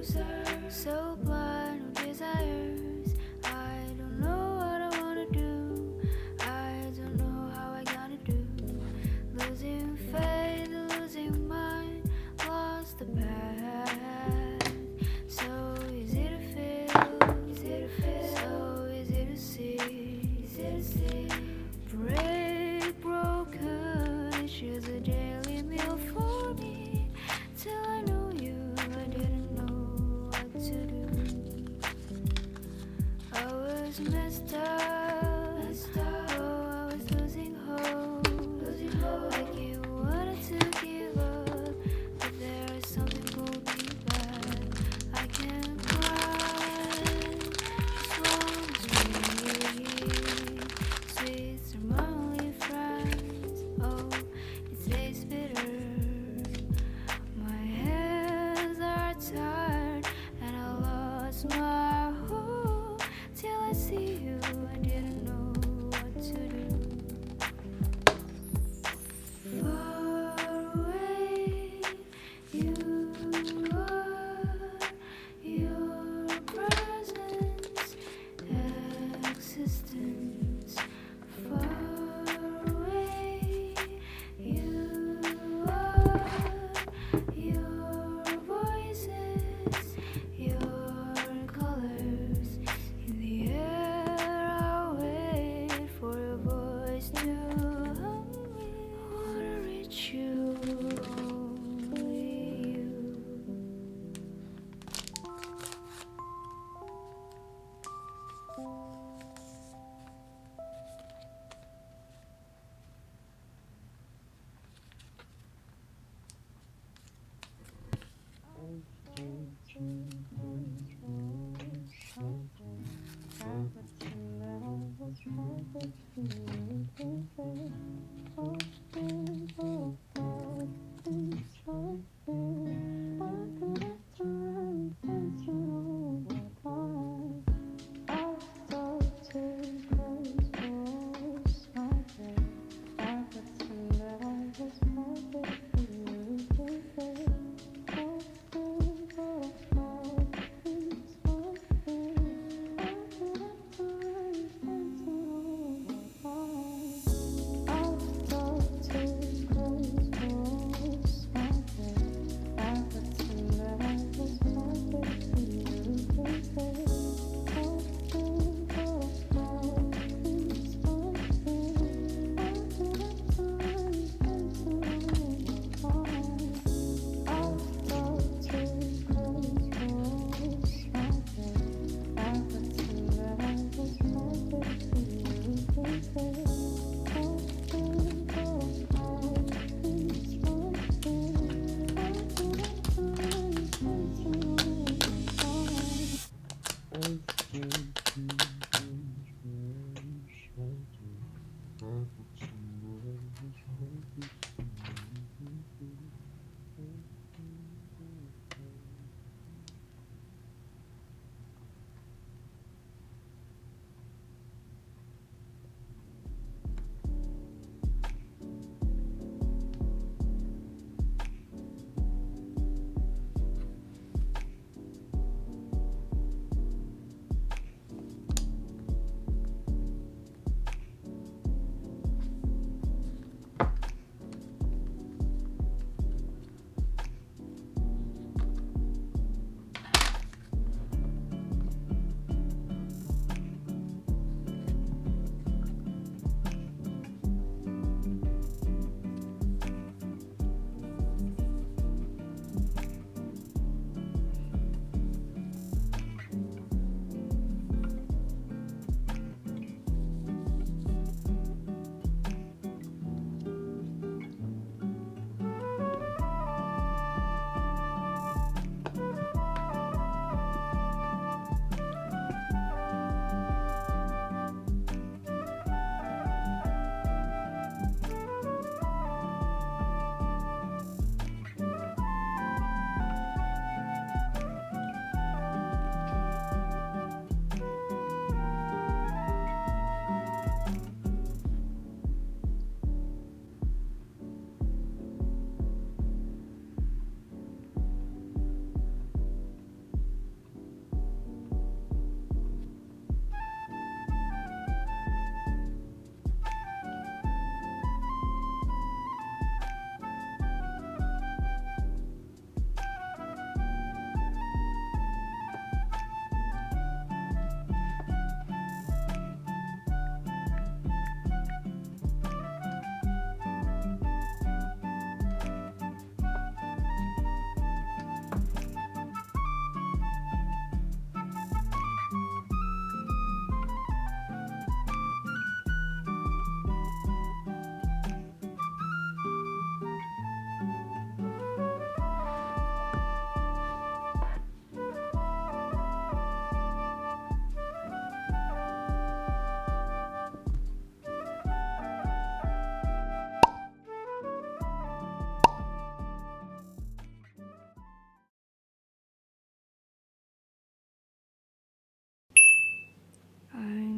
loser, so blind with desires. I don't know what I wanna do. I don't know how I gotta do. Losing faith, losing mind, lost the path. So easy to feel, so easy to see. Break broken issues, a daily meal for me. Till I know you, I didn't know what to do.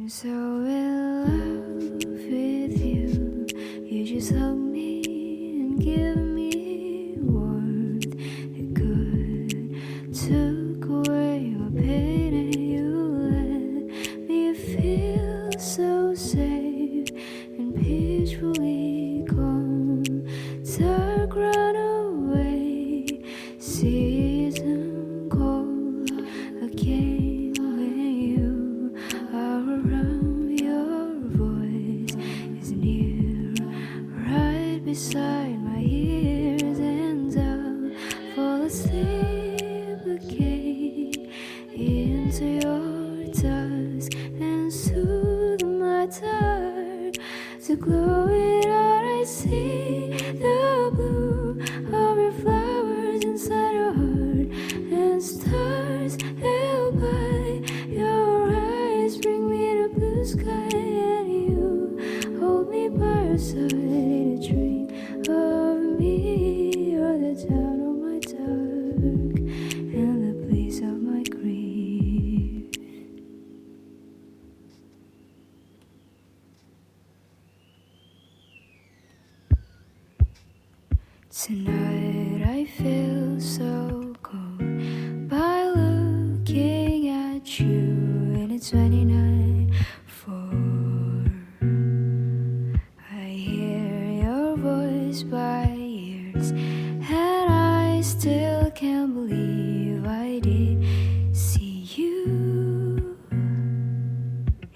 so in love with you. You just hug me and give me warmth. It could took away my pain, and you let me feel so safe and peacefully calm. Dark run away, season cold again when you are around. Your voice is near, right beside my ears, and I'll fall asleep again into your dusk and soothe my dark. To glow it out, I see the blue of your flowers inside your heart, and stars held by your eyes bring me the blue sky, and you hold me by your side in a dream of me. You're the town of my dark and the place of my grief. Tonight I feel so cold by looking at you, and it's 29:4. I hear your voice by ears, and I still can't believe I did see you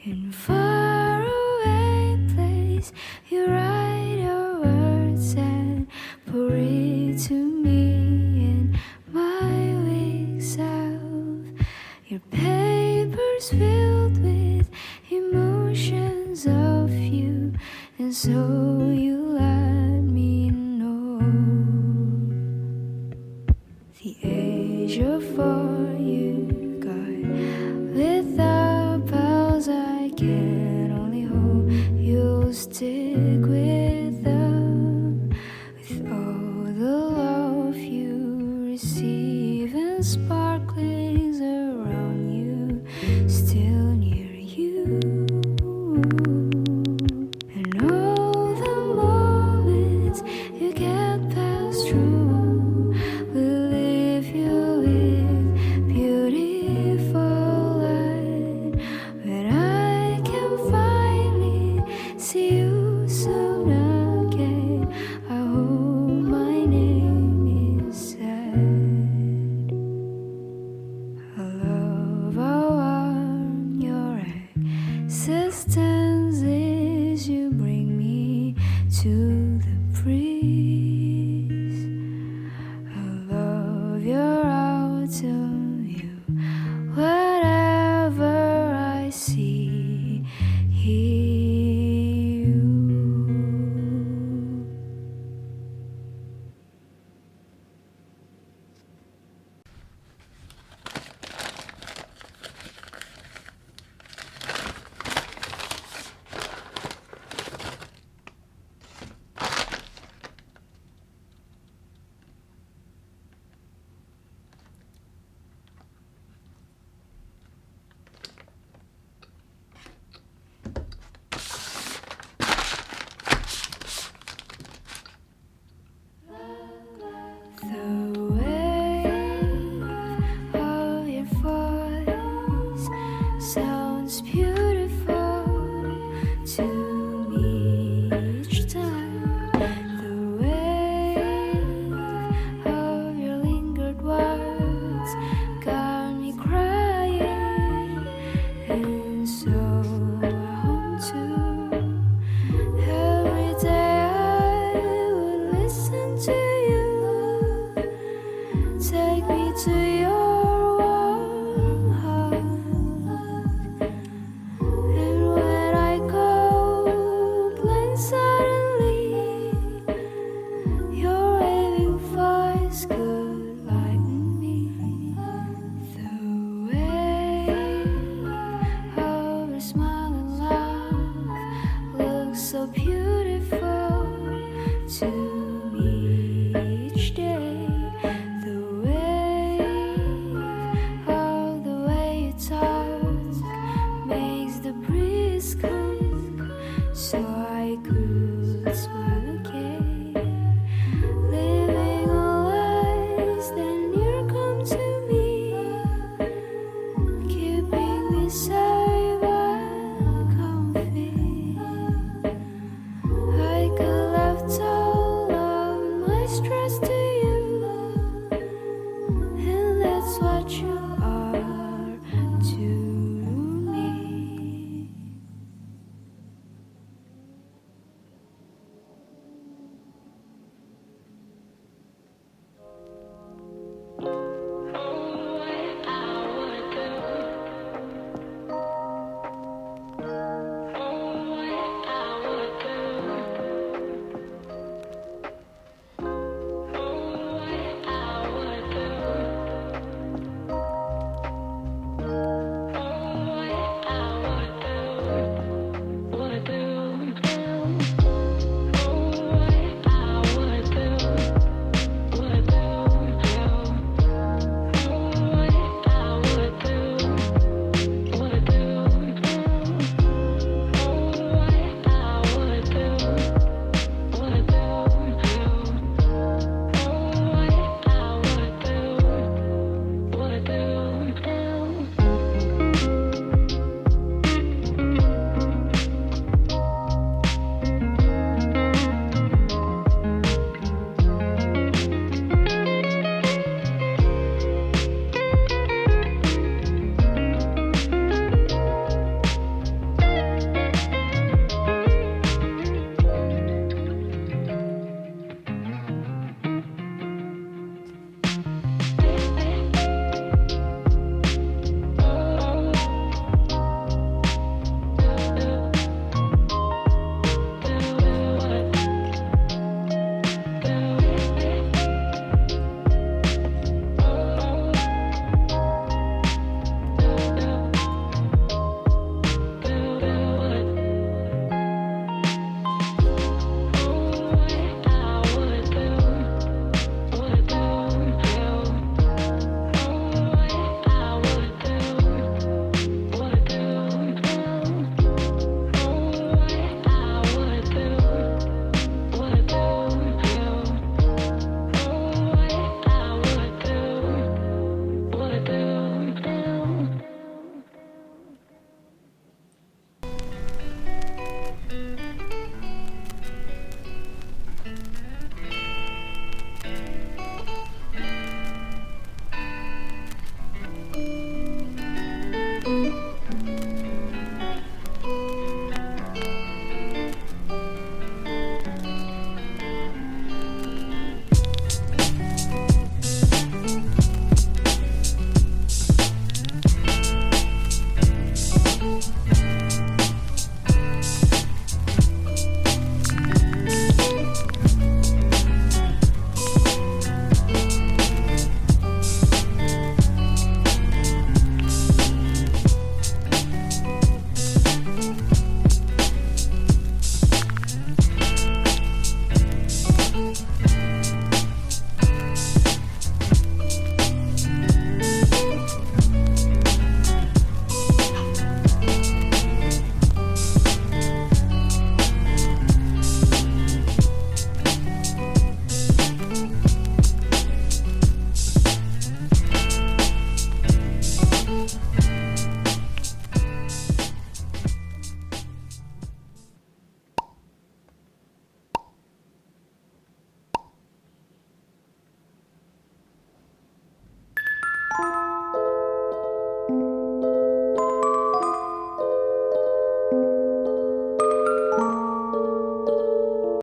in faraway place. You write your words and pour it to me in my weak self. Your paper's filled with emotions of you, and so you let me know. The age of 4 you got without bells, I can only hope you'll stick with them. With all the love you receive and sparklings around you, still near you. And all the moments you can't pass through will leave you with beautiful light. When I can finally see you soon again, I hope my name is said. I love how warm your existence is. You bring me to the breeze. I love your autumn view. Whenever I see you. The wave of your voice sounds beautiful to me each time. The wave of your lingered words got me crying, and so I home too. Every day I would listen to you. Take me to your warm hug, and when I go blind suddenly, your waving voice could lighten me. The way of your smile and laugh looks so beautiful to